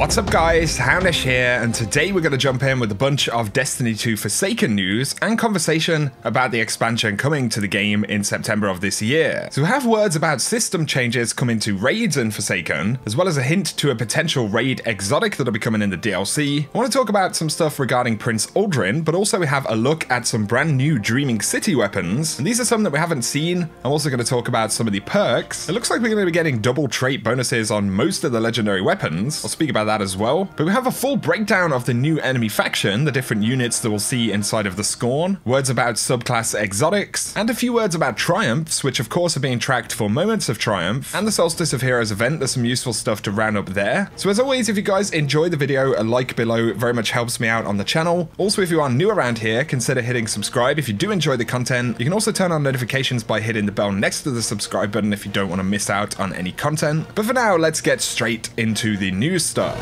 What's up guys, Houndish here, and today we're going to jump in with a bunch of Destiny 2 Forsaken news and conversation about the expansion coming to the game in September of this year. So we have words about system changes coming to raids in Forsaken, as well as a hint to a potential raid exotic that'll be coming in the DLC. I want to talk about some stuff regarding Prince Aldrin, but also we have a look at some brand new Dreaming City weapons, and these are some that we haven't seen. I'm also going to talk about some of the perks. It looks like we're going to be getting double trait bonuses on most of the legendary weapons. I'll speak about that as well, but we have a full breakdown of the new enemy faction, the different units that we'll see inside of the Scorn, words about subclass exotics, and a few words about triumphs, which of course are being tracked for moments of triumph, and the Solstice of Heroes event. There's some useful stuff to round up there. So as always, if you guys enjoy the video, a like below very much helps me out on the channel. Also, if you are new around here, consider hitting subscribe if you do enjoy the content. You can also turn on notifications by hitting the bell next to the subscribe button if you don't want to miss out on any content. But for now, let's get straight into the news stuff.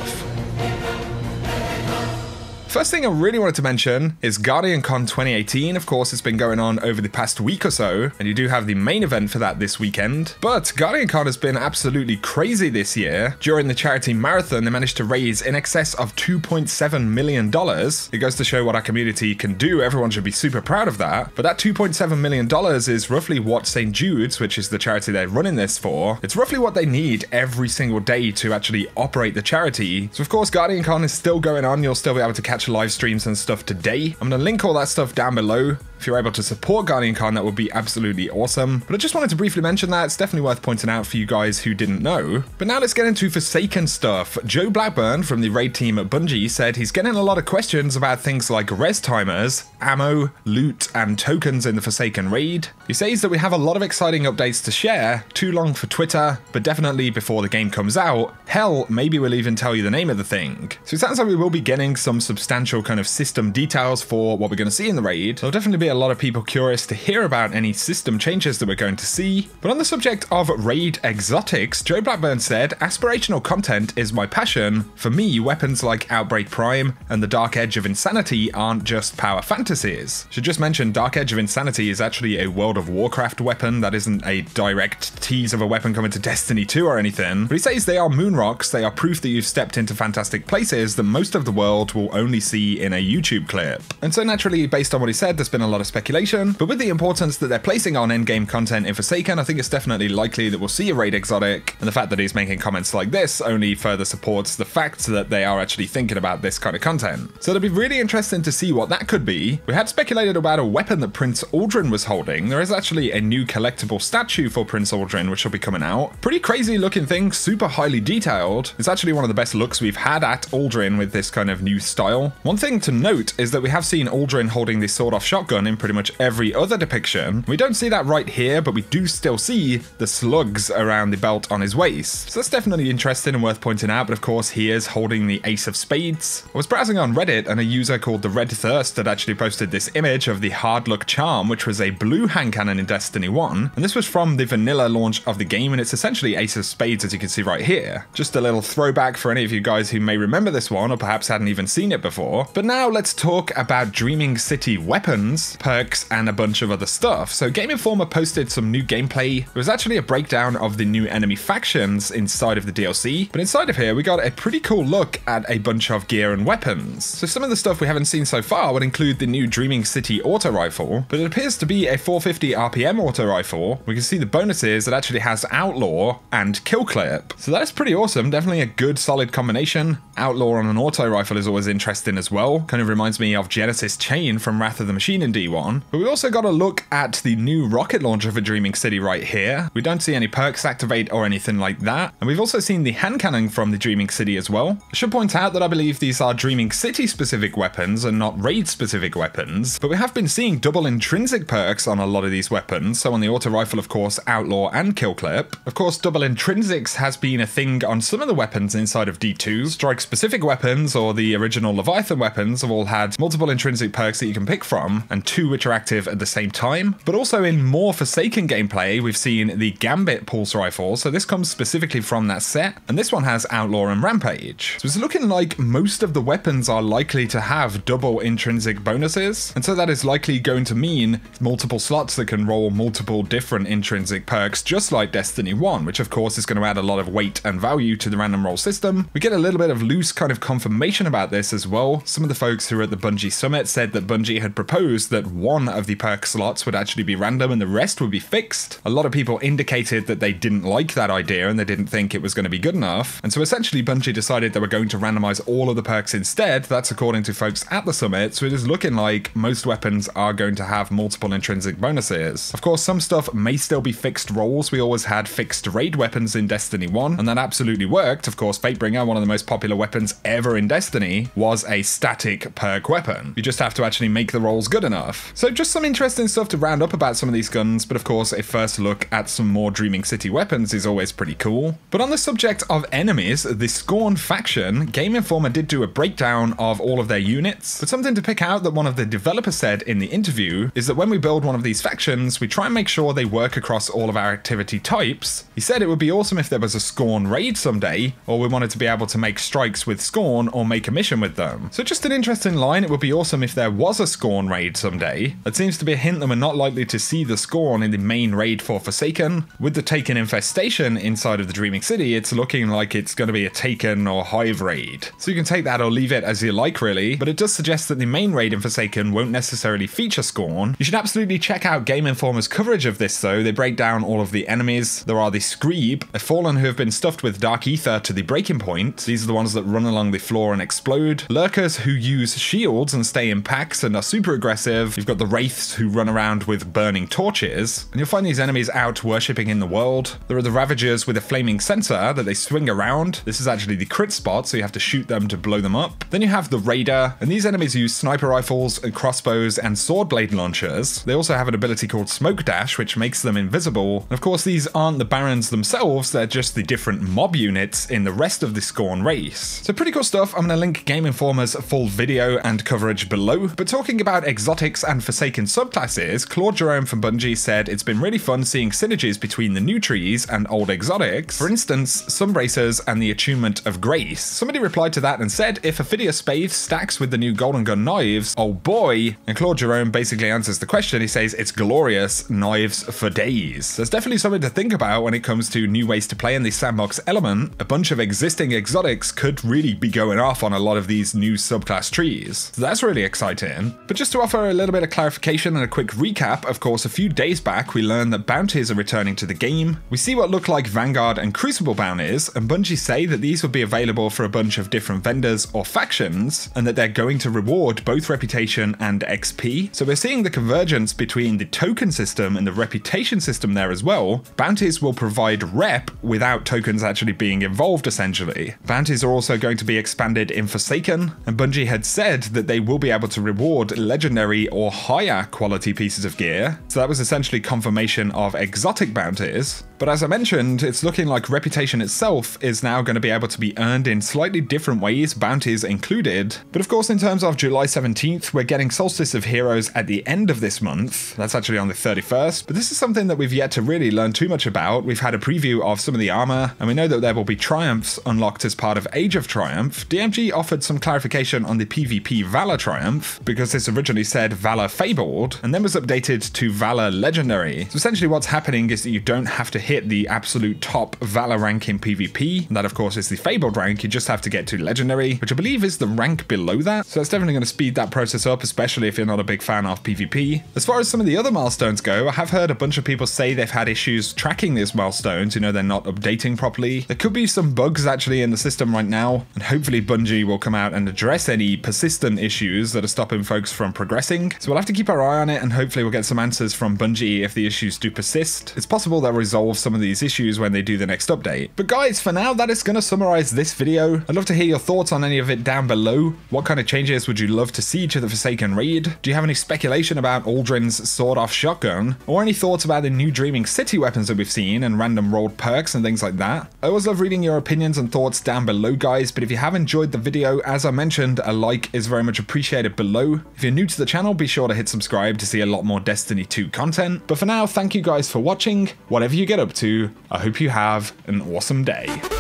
First thing I really wanted to mention is GuardianCon 2018. Of course, it's been going on over the past week or so, and you do have the main event for that this weekend. But GuardianCon has been absolutely crazy this year. During the charity marathon, they managed to raise in excess of $2.7 million. It goes to show what our community can do. Everyone should be super proud of that. But that $2.7 million is roughly what St. Jude's, which is the charity they're running this for, it's roughly what they need every single day to actually operate the charity. So of course, GuardianCon is still going on. You'll still be able to catch live streams and stuff today. I'm going to link all that stuff down below. If you're able to support GuardianCon, that would be absolutely awesome. But I just wanted to briefly mention that. It's definitely worth pointing out for you guys who didn't know. But now let's get into Forsaken stuff. Joe Blackburn from the raid team at Bungie said he's getting a lot of questions about things like res timers, ammo, loot, and tokens in the Forsaken raid. He says that we have a lot of exciting updates to share, too long for Twitter, but definitely before the game comes out. Hell, maybe we'll even tell you the name of the thing. So it sounds like we will be getting some substantial kind of system details for what we're going to see in the raid. There'll definitely be a lot of people curious to hear about any system changes that we're going to see. But on the subject of raid exotics, Joe Blackburn said, aspirational content is my passion. For me, weapons like Outbreak Prime and the Dark Edge of Insanity aren't just power fantasies. Should just mention, Dark Edge of Insanity is actually a World of Warcraft weapon. That isn't a direct tease of a weapon coming to Destiny 2 or anything. But he says they are moon rocks. They are proof that you've stepped into fantastic places that most of the world will only see in a YouTube clip. And so naturally, based on what he said, there's been a lot of speculation, but with the importance that they're placing on endgame content in Forsaken, I think it's definitely likely that we'll see a raid exotic, and the fact that he's making comments like this only further supports the fact that they are actually thinking about this kind of content. So it'll be really interesting to see what that could be. We had speculated about a weapon that Prince Aldrin was holding. There is actually a new collectible statue for Prince Aldrin, which will be coming out. Pretty crazy looking thing, super highly detailed. It's actually one of the best looks we've had at Aldrin with this kind of new style. One thing to note is that we have seen Aldrin holding this sawed-off shotgun in pretty much every other depiction. We don't see that right here, but we do still see the slugs around the belt on his waist. So that's definitely interesting and worth pointing out, but of course he is holding the Ace of Spades. I was browsing on Reddit and a user called the Red Thirst had actually posted this image of the Hard Luck Charm, which was a blue hand cannon in Destiny 1, and this was from the vanilla launch of the game, and it's essentially Ace of Spades as you can see right here. Just a little throwback for any of you guys who may remember this one or perhaps hadn't even seen it before. But now let's talk about Dreaming City weapons, perks, and a bunch of other stuff. So Game Informer posted some new gameplay. It was actually a breakdown of the new enemy factions inside of the DLC, but inside of here we got a pretty cool look at a bunch of gear and weapons. So some of the stuff we haven't seen so far would include the new Dreaming City auto rifle, but it appears to be a 450 RPM auto rifle. We can see the bonuses. It actually has Outlaw and Kill Clip. So that's pretty awesome. Definitely a good solid combination. Outlaw on an auto rifle is always interesting as well. Kind of reminds me of Genesis Chain from Wrath of the Machine in D1. But we also got a look at the new rocket launcher for Dreaming City right here. We don't see any perks activate or anything like that. And we've also seen the hand cannon from the Dreaming City as well. I should point out that I believe these are Dreaming City specific weapons and not raid specific weapons. But we have been seeing double intrinsic perks on a lot of these weapons. So on the auto rifle, of course, Outlaw and Kill Clip. Of course, double intrinsics has been a thing on some of the weapons inside of D2. Strike specific weapons or the original Leviathan weapons have all had multiple intrinsic perks that you can pick from, and two which are active at the same time. But also in more Forsaken gameplay, we've seen the Gambit pulse rifle, so this comes specifically from that set, and this one has Outlaw and Rampage. So it's looking like most of the weapons are likely to have double intrinsic bonuses, and so that is likely going to mean multiple slots that can roll multiple different intrinsic perks, just like Destiny 1, which of course is going to add a lot of weight and value to the random roll system. We get a little bit of loose kind of confirmation about this as well. Some of the folks who were at the Bungie Summit said that Bungie had proposed that one of the perk slots would actually be random and the rest would be fixed. A lot of people indicated that they didn't like that idea and they didn't think it was going to be good enough. And so essentially Bungie decided they were going to randomize all of the perks instead. That's according to folks at the summit. So it is looking like most weapons are going to have multiple intrinsic bonuses. Of course, some stuff may still be fixed rolls. We always had fixed raid weapons in Destiny 1, and that absolutely worked. Of course, Fatebringer, one of the most popular weapons ever in Destiny, was a static perk weapon. You just have to actually make the rolls good enough. So just some interesting stuff to round up about some of these guns, but of course a first look at some more Dreaming City weapons is always pretty cool. But on the subject of enemies, the Scorn faction, Game Informer did do a breakdown of all of their units, but something to pick out that one of the developers said in the interview is that when we build one of these factions, we try and make sure they work across all of our activity types. He said it would be awesome if there was a Scorn raid someday, or we wanted to be able to make strikes with Scorn or make a mission with them. So just an interesting line, it would be awesome if there was a Scorn raid someday. That seems to be a hint that we're not likely to see the Scorn in the main raid for Forsaken. With the Taken infestation inside of the Dreaming City, it's looking like it's going to be a Taken or Hive raid. So you can take that or leave it as you like really, but it does suggest that the main raid in Forsaken won't necessarily feature Scorn. You should absolutely check out Game Informer's coverage of this though. They break down all of the enemies. There are the Screeb, a Fallen who have been stuffed with Dark Ether to the breaking point. These are the ones that run along the floor and explode. Lurkers who use shields and stay in packs and are super aggressive. You've got the Wraiths who run around with burning torches, and you'll find these enemies out worshipping in the world. There are the Ravagers with a flaming censer that they swing around. This is actually the crit spot, so you have to shoot them to blow them up. Then you have the Raider, and these enemies use sniper rifles and crossbows and sword blade launchers. They also have an ability called Smoke Dash, which makes them invisible. And of course, these aren't the Barons themselves, they're just the different mob units in the rest of the Scorn race. So pretty cool stuff. I'm going to link Game Informer's full video and coverage below. But talking about exotics and Forsaken subclasses, Claude Jerome from Bungie said it's been really fun seeing synergies between the new trees and old exotics. For instance, Sunbracers and the Attunement of Grace. Somebody replied to that and said, if Ophidia Spathe stacks with the new Golden Gun knives, oh boy. And Claude Jerome basically answers the question. He says it's glorious, knives for days. There's definitely something to think about when it comes to new ways to play in the sandbox element. A bunch of existing exotics could really be going off on a lot of these new subclass trees. So that's really exciting. But just to offer a little bit of clarification and a quick recap, of course, a few days back we learned that bounties are returning to the game. We see what look like Vanguard and Crucible bounties, and Bungie say that these would be available for a bunch of different vendors or factions, and that they're going to reward both reputation and XP. So we're seeing the convergence between the token system and the reputation system there as well. Bounties will provide rep without tokens actually being involved essentially. Bounties are also going to be expanded in Forsaken, and Bungie had said that they will be able to reward legendary or higher quality pieces of gear. So that was essentially confirmation of exotic bounties. But as I mentioned, it's looking like reputation itself is now going to be able to be earned in slightly different ways, bounties included. But of course, in terms of July 17th, we're getting Solstice of Heroes at the end of this month. That's actually on the 31st. But this is something that we've yet to really learn too much about. We've had a preview of some of the armor, and we know that there will be triumphs unlocked as part of Age of Triumph. DMG offered some clarification on the PvP Valor Triumph, because this originally said Valor Fabled, and then was updated to Valor Legendary. So essentially what's happening is that you don't have to hit the absolute top Valor rank in PvP. And that of course is the Fabled rank. You just have to get to Legendary, which I believe is the rank below that. So that's definitely going to speed that process up, especially if you're not a big fan of PvP. As far as some of the other milestones go, I have heard a bunch of people say they've had issues tracking these milestones. You know, they're not updating properly. There could be some bugs actually in the system right now, and hopefully Bungie will come out and address any persistent issues that are stopping folks from progressing. So we'll have to keep our eye on it, and hopefully we'll get some answers from Bungie if the issues do persist. It's possible they'll resolve some of these issues when they do the next update. But guys, for now, that is going to summarize this video. I'd love to hear your thoughts on any of it down below. What kind of changes would you love to see to the Forsaken raid? Do you have any speculation about Aldrin's sawed-off shotgun? Or any thoughts about the new Dreaming City weapons that we've seen and random rolled perks and things like that? I always love reading your opinions and thoughts down below, guys, but if you have enjoyed the video, as I mentioned, a like is very much appreciated below. If you're new to the channel, be sure to hit subscribe to see a lot more Destiny 2 content. But for now, thank you guys for watching. Whatever you get up to, I hope you have an awesome day.